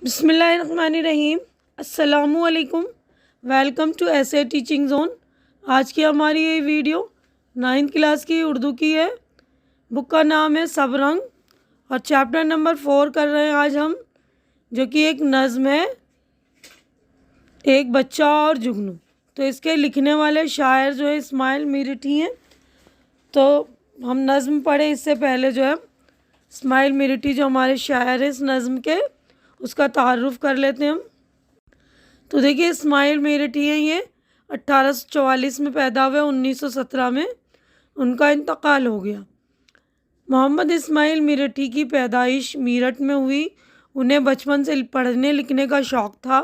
बिस्मिल्लाहिर्रहमानिर्रहीम। अस्सलामुअलैकुम। Welcome to ऐसे टीचिंग जोन। आज की हमारी ये वीडियो 9th क्लास की उर्दू की है। बुक का नाम है सबरंग और चैप्टर नंबर 4 कर रहे हैं आज हम, जो कि एक नज़्म है, एक बच्चा और जुगनू। तो इसके लिखने वाले शायर जो है इस्माइल मीरठी हैं। तो हम नज़्म पढ़े इससे पहले जो है इस्माइल मीरठी जो हमारे शायर हैं इस नज़्म के, उसका तारुफ़ कर लेते हैं हम। तो देखिए, इस्माइल मीरठी हैं, ये 1844 में पैदा हुए, 1917 में उनका इंतकाल हो गया। मोहम्मद इस्माइल मीरठी की पैदाइश मीरठ में हुई। उन्हें बचपन से पढ़ने लिखने का शौक़ था।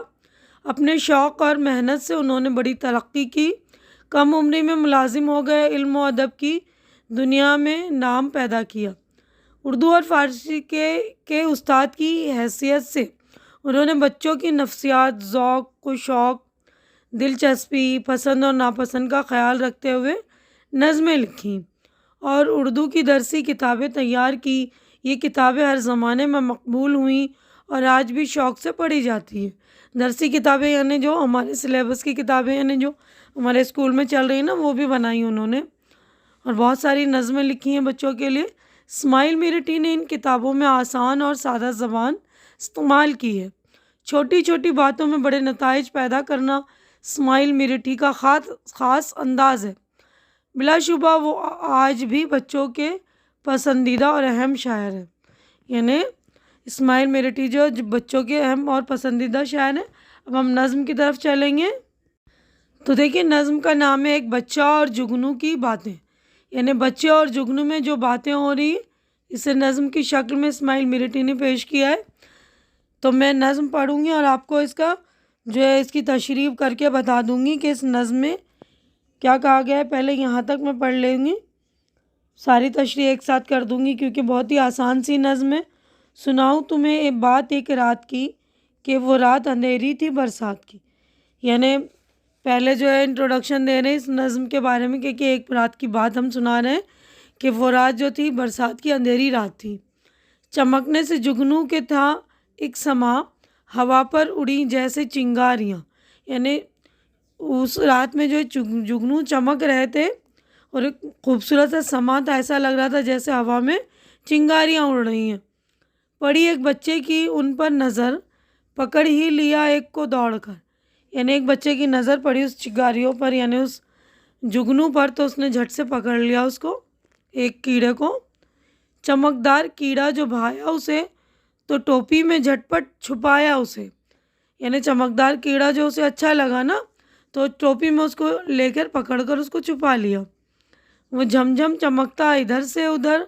अपने शौक़ और मेहनत से उन्होंने बड़ी तरक्की की। कम उम्र में मुलाजिम हो गए। इल्म व अदब की दुनिया में नाम पैदा किया। उर्दू और फ़ारसी के उस्ताद की हैसियत से उन्होंने बच्चों की नफ्सियात, ज़ौक़ व शौक़, दिलचस्पी, पसंद और नापसंद का ख्याल रखते हुए नज़में लिखीं और उर्दू की दरसी किताबें तैयार की। ये किताबें हर ज़माने में मकबूल हुईं और आज भी शौक़ से पढ़ी जाती हैं। दरसी किताबें यानी जो हमारे सिलेबस की किताबें, यानी जो हमारे स्कूल में चल रही हैं ना, वो भी बनाई उन्होंने और बहुत सारी नज़में लिखी हैं बच्चों के लिए। इस्माइल मीरठी ने इन किताबों में आसान और सादा ज़बान इस्तेमाल की है। छोटी छोटी बातों में बड़े नताइज पैदा करना इस्माइल मीरठी का ख़ास अंदाज़ है। बिलाशुबा वो आज भी बच्चों के पसंदीदा और अहम शायर हैं। यानी इस्माइल मीरठी जो बच्चों के अहम और पसंदीदा शायर हैं। अब हम नज़्म की तरफ चलेंगे। तो देखिए, नज़्म का नाम है एक बच्चा और जुगनू की बातें। यानी बच्चे और जुगनू में जो बातें हो रही, इसे नज़्म की शक्ल में इस्माइल मीरठी ने पेश किया है। तो मैं नज़्म पढ़ूँगी और आपको इसका जो है इसकी तशरीफ़ करके बता दूँगी कि इस नज़्म में क्या कहा गया है। पहले यहाँ तक मैं पढ़ लेंगी, सारी तशरीह एक साथ कर दूँगी क्योंकि बहुत ही आसान सी नज़्म है। सुनाऊँ तुम्हें एक बात एक रात की, कि वो रात अंधेरी थी बरसात की। यानी पहले जो है इंट्रोडक्शन दे रहे हैं इस नज़्म के बारे में, क्योंकि एक रात की बात हम सुना रहे हैं कि वो रात जो थी बरसात की अंधेरी रात थी। चमकने से जुगनू के था एक समा, हवा पर उड़ी जैसे चिंगारियाँ। यानी उस रात में जो जुगनू चमक रहे थे और एक खूबसूरत सा समा था, ऐसा लग रहा था जैसे हवा में चिंगारियाँ उड़ रही हैं। पड़ी एक बच्चे की उन पर नज़र, पकड़ ही लिया एक को दौड़कर। यानी एक बच्चे की नज़र पड़ी उस चिंगारियों पर, यानी उस जुगनू पर, तो उसने झट से पकड़ लिया उसको, एक कीड़े को। चमकदार कीड़ा जो भाया उसे, तो टोपी में झटपट छुपाया उसे। यानी चमकदार कीड़ा जो उसे अच्छा लगा ना, तो टोपी में उसको लेकर पकड़कर उसको छुपा लिया। वो झमझम चमकता इधर से उधर,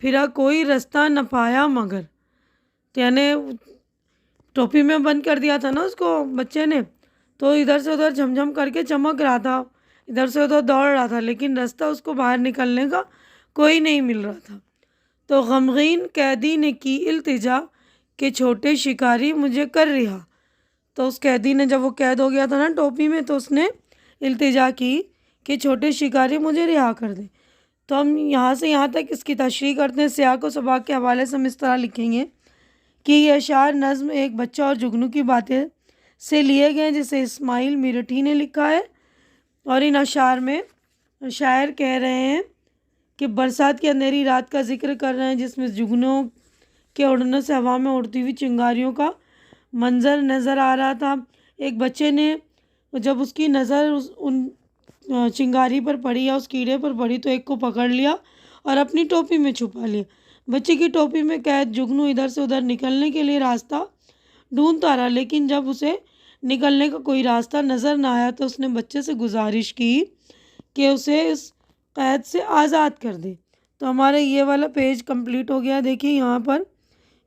फिरा कोई रास्ता न पाया मगर। तो यानी टोपी में बंद कर दिया था ना उसको बच्चे ने, तो इधर से उधर झमझम करके चमक रहा था, इधर से उधर दौड़ रहा था, लेकिन रास्ता उसको बाहर निकलने का कोई नहीं मिल रहा था। तो गमगीन कैदी ने की इल्तिजा, कि छोटे शिकारी मुझे कर रिहा। तो उस कैदी ने, जब वो कैद हो गया था ना टोपी में, तो उसने इल्तिजा की कि छोटे शिकारी मुझे रिहा कर दे। तो हम यहाँ से यहाँ तक इसकी तशरीह करते हैं। सियाक व सबाक के हवाले से हम इस तरह लिखेंगे कि यह अशार नज़्म एक बच्चा और जुगनू की बातें से लिए गए, जिसे इस्माइल मीरठी ने लिखा है। और इन अशार में शायर कह रहे हैं कि बरसात की अंधेरी रात का जिक्र कर रहे हैं, जिसमें जुगनू के उड़ने से हवा में उड़ती हुई चिंगारियों का मंजर नज़र आ रहा था। एक बच्चे ने, जब उसकी नज़र उन चिंगारी पर पड़ी या उस कीड़े पर पड़ी, तो एक को पकड़ लिया और अपनी टोपी में छुपा लिया। बच्चे की टोपी में कैद जुगनू इधर से उधर निकलने के लिए रास्ता ढूंढता रहा, लेकिन जब उसे निकलने का कोई रास्ता नज़र ना आया, तो उसने बच्चे से गुजारिश की कि उसे इस कैद से आज़ाद कर दे। तो हमारा ये वाला पेज कंप्लीट हो गया। देखिए यहाँ पर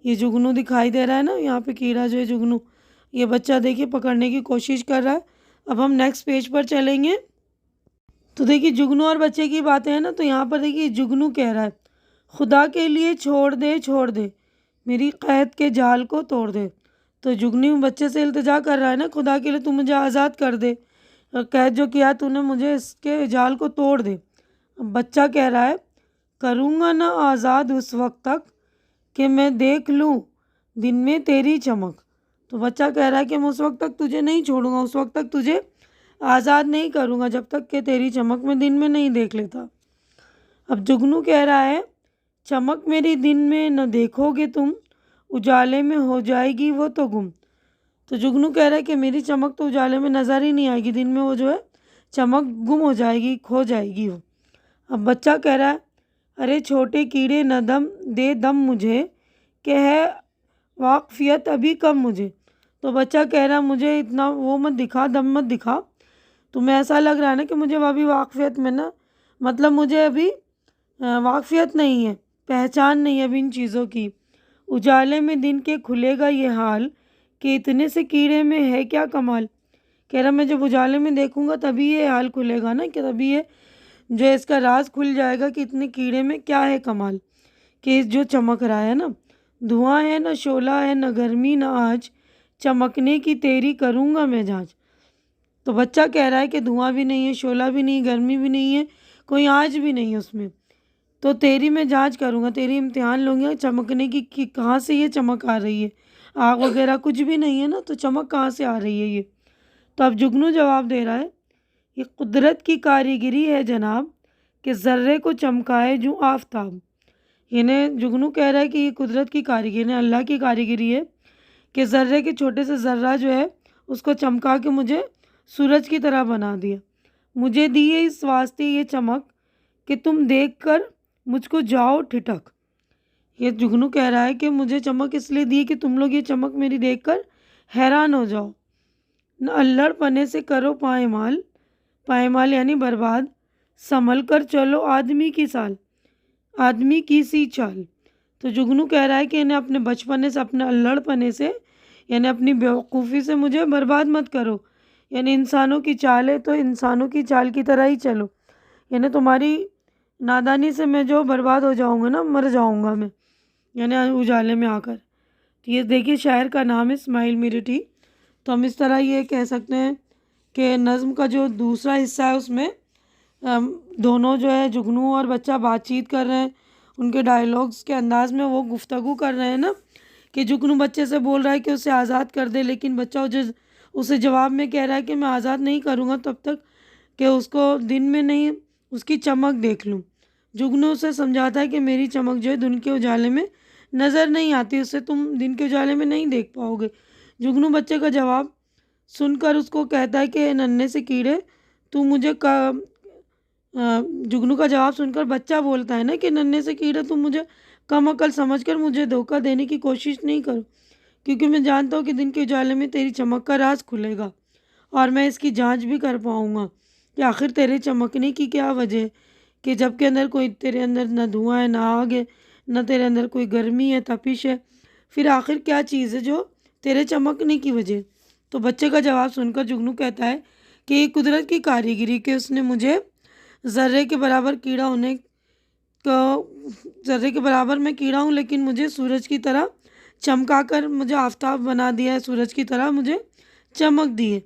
ये जुगनू दिखाई दे रहा है ना, यहाँ पे कीड़ा जो है जुगनू, ये बच्चा देखिए पकड़ने की कोशिश कर रहा है। अब हम नेक्स्ट पेज पर चलेंगे। तो देखिए जुगनू और बच्चे की बातें हैं ना, तो यहाँ पर देखिए जुगनू कह रहा है, खुदा के लिए छोड़ दे मेरी कैद के जाल को तोड़ दे। तो जुगनू बच्चे से इल्तिजा कर रहा है ना, खुदा के लिए तू मुझे आज़ाद कर दे, कैद जो किया तूने, मुझे इसके जाल को तोड़ दे। अब बच्चा कह रहा है, करूँगा ना आज़ाद उस वक्त तक कि मैं देख लूँ दिन में तेरी चमक। तो बच्चा कह रहा है कि मैं उस वक्त तक तुझे नहीं छोड़ूंगा, उस वक्त तक तुझे आज़ाद नहीं करूँगा जब तक कि तेरी चमक मैं दिन में नहीं देख लेता। अब जुगनू कह रहा है, चमक मेरी दिन में न देखोगे तुम, उजाले में हो जाएगी वो तो गुम। तो जुगनू कह रहा है कि मेरी चमक तो उजाले में नज़र ही नहीं आएगी, दिन में वो जो है चमक गुम हो जाएगी, खो जाएगी वो। अब बच्चा कह रहा है, अरे छोटे कीड़े न दम दे दम मुझे, कि है वाकफियत अभी कम मुझे। तो बच्चा कह रहा है, मुझे इतना वो मत दिखा, दम मत दिखा, तुम्हें ऐसा लग रहा है ना कि मुझे अभी वाकफियत में ना, मतलब मुझे अभी वाकफियत नहीं है, पहचान नहीं है अभी इन चीज़ों की। उजाले में दिन के खुलेगा ये हाल, कि इतने से कीड़े में है क्या कमाल। कह रहा मैं जब उजाले में देखूंगा तभी ये हाल खुलेगा ना, कि तभी ये जो है इसका राज खुल जाएगा कि इतने कीड़े में क्या है कमाल, कि जो चमक रहा है ना। धुआं है न शोला है न गर्मी न आज, चमकने की तेरी करूँगा मैं जांच। तो बच्चा कह रहा है कि धुआं भी नहीं है, शोला भी नहीं, गर्मी भी नहीं है, कोई आँच भी नहीं है उसमें, तो तेरी मैं जांच करूँगा, तेरी इम्तिहान लूँगा चमकने की कि कहाँ से ये चमक आ रही है। आग वगैरह कुछ भी नहीं है ना, तो चमक कहाँ से आ रही है ये। तो अब जुगनू जवाब दे रहा है, ये कुदरत की कारीगिरी है जनाब, कि ज़र्रे को चमकाए जो आफताब। यानी जुगनू कह रहा है कि ये कुदरत की कारीगिरी है, अल्लाह की कारीगिरी है कि ज़र्रे के छोटे से ज़र्रा जो है उसको चमका के मुझे सूरज की तरह बना दिया। मुझे दी है इस वास्ते ये चमक, कि तुम देख कर मुझको जाओ ठिठक। ये जुगनू कह रहा है कि मुझे चमक इसलिए दी कि तुम लोग ये चमक मेरी देखकर हैरान हो जाओ। न अल्लड़ पने से करो पायमाल, पायमाल यानी बर्बाद, संभल कर चलो आदमी की साल, आदमी की सी चाल। तो जुगनू कह रहा है कि इन्हें अपने बचपने से, अपने अल्लड़पने से, यानी अपनी बेवकूफ़ी से मुझे बर्बाद मत करो। यानी इंसानों की चाल है तो इंसानों की चाल की तरह ही चलो, यानी तुम्हारी नादानी से मैं जो बर्बाद हो जाऊँगा ना, मर जाऊँगा मैं, यानी उजाले में आकर। तो ये देखिए शायर का नाम है इस्माइल मीरठी। तो हम इस तरह ये कह सकते हैं कि नज़्म का जो दूसरा हिस्सा है उसमें दोनों जो है जुगनू और बच्चा बातचीत कर रहे हैं, उनके डायलॉग्स के अंदाज में वो गुफ्तगू कर रहे हैं ना, कि जुगनू बच्चे से बोल रहा है कि उसे आज़ाद कर दे, लेकिन बच्चा उसे जवाब में कह रहा है कि मैं आज़ाद नहीं करूँगा तब तक कि उसको दिन में नहीं उसकी चमक देख लूँ। जुगनू उसे समझाता है कि मेरी चमक जो है दिन के उजाले में नज़र नहीं आती, उससे तुम दिन के उजाले में नहीं देख पाओगे। जुगनू बच्चे का जवाब सुनकर उसको कहता है कि नन्हे से कीड़े तू मुझे जुगनू का जवाब सुनकर बच्चा बोलता है ना कि नन्हे से कीड़े तुम मुझे कम अकल समझकर मुझे धोखा देने की कोशिश नहीं करो, क्योंकि मैं जानता हूँ कि दिन के उजाले में तेरी चमक का राज खुलेगा और मैं इसकी जांच भी कर पाऊँगा कि आखिर तेरे चमकने की क्या वजह है, कि जबकि अंदर कोई तेरे अंदर न धुआं है, ना आग है, न तेरे अंदर कोई गर्मी है, तपिश है, फिर आखिर क्या चीज़ है जो तेरे चमकने की वजह। तो बच्चे का जवाब सुनकर जुगनू कहता है कि ये कुदरत की कारीगिरी, कि उसने मुझे ज़र्रे के बराबर कीड़ा होने को, ज़र्रे के बराबर मैं कीड़ा हूँ लेकिन मुझे सूरज की तरह चमका कर मुझे आफताब बना दिया है, सूरज की तरह मुझे चमक दी है।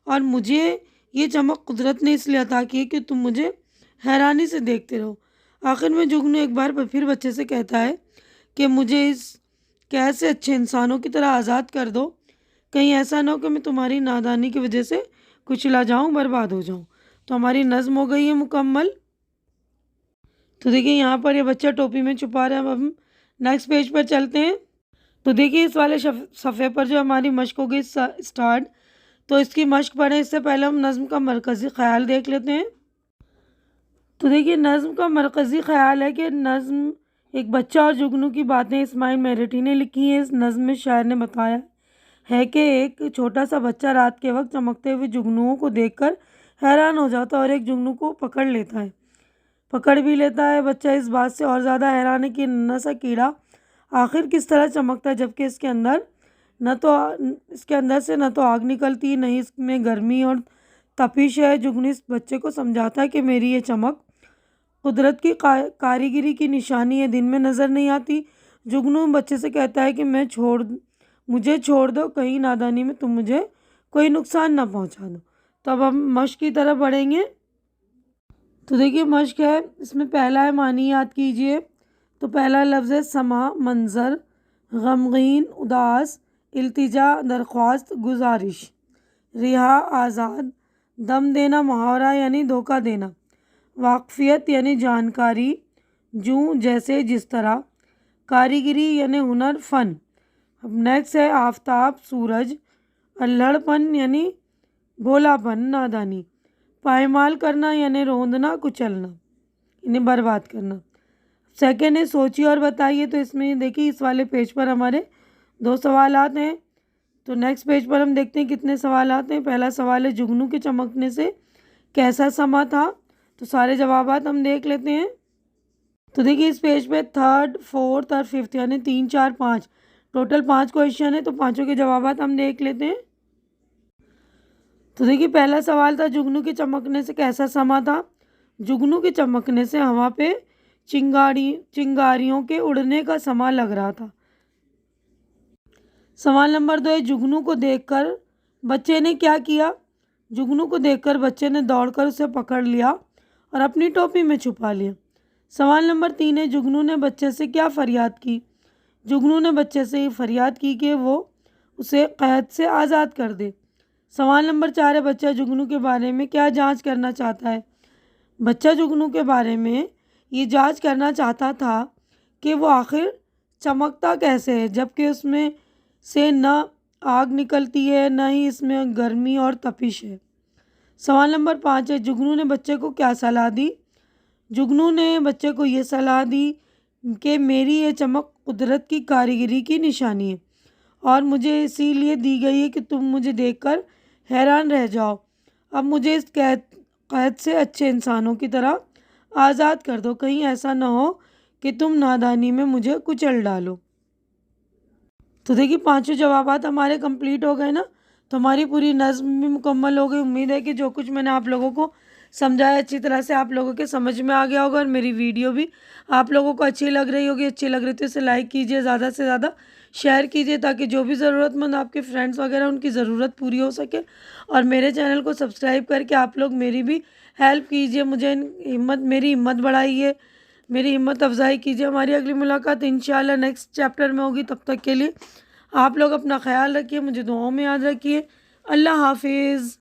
और मुझे ये चमक कुदरत ने इसलिए अता की है कि तुम मुझे हैरानी से देखते रहो। आखिर में जुगनू एक बार फिर बच्चे से कहता है कि मुझे इस कैद से अच्छे इंसानों की तरह आज़ाद कर दो, कहीं ऐसा ना हो कि मैं तुम्हारी नादानी की वजह से कुचला जाऊँ, बर्बाद हो जाऊँ। तो हमारी नज़्म हो गई है मुकम्मल। तो देखिए यहाँ पर ये बच्चा टोपी में छुपा रहा है। अब हम नेक्स्ट पेज पर चलते हैं। तो देखिए इस वाले सफ़े पर जो हमारी मश्क हो गई स्टार्ट। तो इसकी मश्क पढ़ें इससे पहले हम नज़्म का मरकज़ी ख़्याल देख लेते हैं। तो देखिए नज़्म का मरकज़ी ख़्याल है कि नज़्म एक बच्चा और जुगनू की बातें इस्माइल मेरठी ने लिखी हैं। इस नज़्म में शायर ने बताया है कि एक छोटा सा बच्चा रात के वक्त चमकते हुए जुगनुओं को देखकर हैरान हो जाता है और एक जुगनू को पकड़ भी लेता है। बच्चा इस बात से और ज़्यादा हैरान है कि नन्हा सा कीड़ा आखिर किस तरह चमकता है, जबकि इसके अंदर से न तो आग निकलती, नहीं इसमें गर्मी और तपिश है। जुगनू इस बच्चे को समझाता है कि मेरी ये चमक कुदरत की कारीगिरी की निशानी है, दिन में नज़र नहीं आती। जुगनू बच्चे से कहता है कि मुझे छोड़ दो, कहीं नादानी में तुम मुझे कोई नुकसान ना पहुंचा दो। तो अब हम मश्क की तरफ बढ़ेंगे। तो देखिए मश्क है, इसमें पहला है मानी याद कीजिए। तो पहला लफ्ज़ है समा, मंज़र, गमगीन, उदास, इल्तिजा दरख्वास्त गुजारिश। रिहा आज़ाद, दम देना मुहावरा यानी धोखा देना। वाकफियत यानी जानकारी, जूँ जैसे जिस तरह। कारीगरी यानी हुनर फ़न। अब नेक्स्ट है आफताब सूरज। अल्हड़पन यानी भोलापन नादानी। पायमाल करना यानी रोंदना कुचलना, इन्हें बर्बाद करना। सेकेंड है सोचिए और बताइए। तो इसमें देखिए इस वाले पेज पर हमारे 2 सवालात हैं। तो नेक्स्ट पेज पर हम देखते हैं कितने सवालात हैं। पहला सवाल है जुगनू के चमकने से कैसा समा था। तो सारे जवाबात हम देख लेते हैं। तो देखिए इस पेज पे 3rd, 4th और 5th यानी 3, 4, 5 टोटल 5 क्वेश्चन है। तो पाँचों के जवाबात हम देख लेते हैं। तो देखिए पहला सवाल था जुगनू के चमकने से कैसा समा था। जुगनू के चमकने से हवा पे चिंगारियों के उड़ने का समा लग रहा था। सवाल नंबर 2 है जुगनू को देखकर बच्चे ने क्या किया। जुगनू को देखकर बच्चे ने दौड़कर उसे पकड़ लिया और अपनी टोपी में छुपा लिया। सवाल नंबर 3 है जुगनू ने बच्चे से क्या फरियाद की। जुगनू ने बच्चे से ये फरियाद की कि वो उसे कैद से आज़ाद कर दे। सवाल नंबर 4 है बच्चा जुगनू के बारे में क्या जांच करना चाहता है। बच्चा जुगनू के बारे में ये जांच करना चाहता था कि वो आखिर चमकता कैसे है जबकि उसमें से न आग निकलती है न ही इसमें गर्मी और तपिश है। सवाल नंबर 5 है जुगनू ने बच्चे को क्या सलाह दी। जुगनू ने बच्चे को ये सलाह दी कि मेरी ये चमक कुदरत की कारीगरी की निशानी है और मुझे इसीलिए दी गई है कि तुम मुझे देखकर हैरान रह जाओ। अब मुझे इस कैद से अच्छे इंसानों की तरह आज़ाद कर दो, कहीं ऐसा ना हो कि तुम नादानी में मुझे कुचल डालो। तो देखिए पांचों जवाबात हमारे कंप्लीट हो गए ना। तो हमारी पूरी नज़्म भी मुकम्मल हो गई। उम्मीद है कि जो कुछ मैंने आप लोगों को समझाया अच्छी तरह से आप लोगों के समझ में आ गया होगा और मेरी वीडियो भी आप लोगों को अच्छी लग रही होगी। अच्छी लग रही तो इसे लाइक कीजिए, ज़्यादा से ज़्यादा शेयर कीजिए ताकि जो भी ज़रूरतमंद आपके फ्रेंड्स वगैरह उनकी ज़रूरत पूरी हो सके। और मेरे चैनल को सब्सक्राइब करके आप लोग मेरी भी हेल्प कीजिए, मुझे मेरी हिम्मत बढ़ाइए, मेरी हिम्मत अफजाई कीजिए। हमारी अगली मुलाकात इंशाल्लाह नेक्स्ट चैप्टर में होगी। तब तक के लिए आप लोग अपना ख्याल रखिए, मुझे दुआओं में याद रखिए। अल्लाह हाफिज़।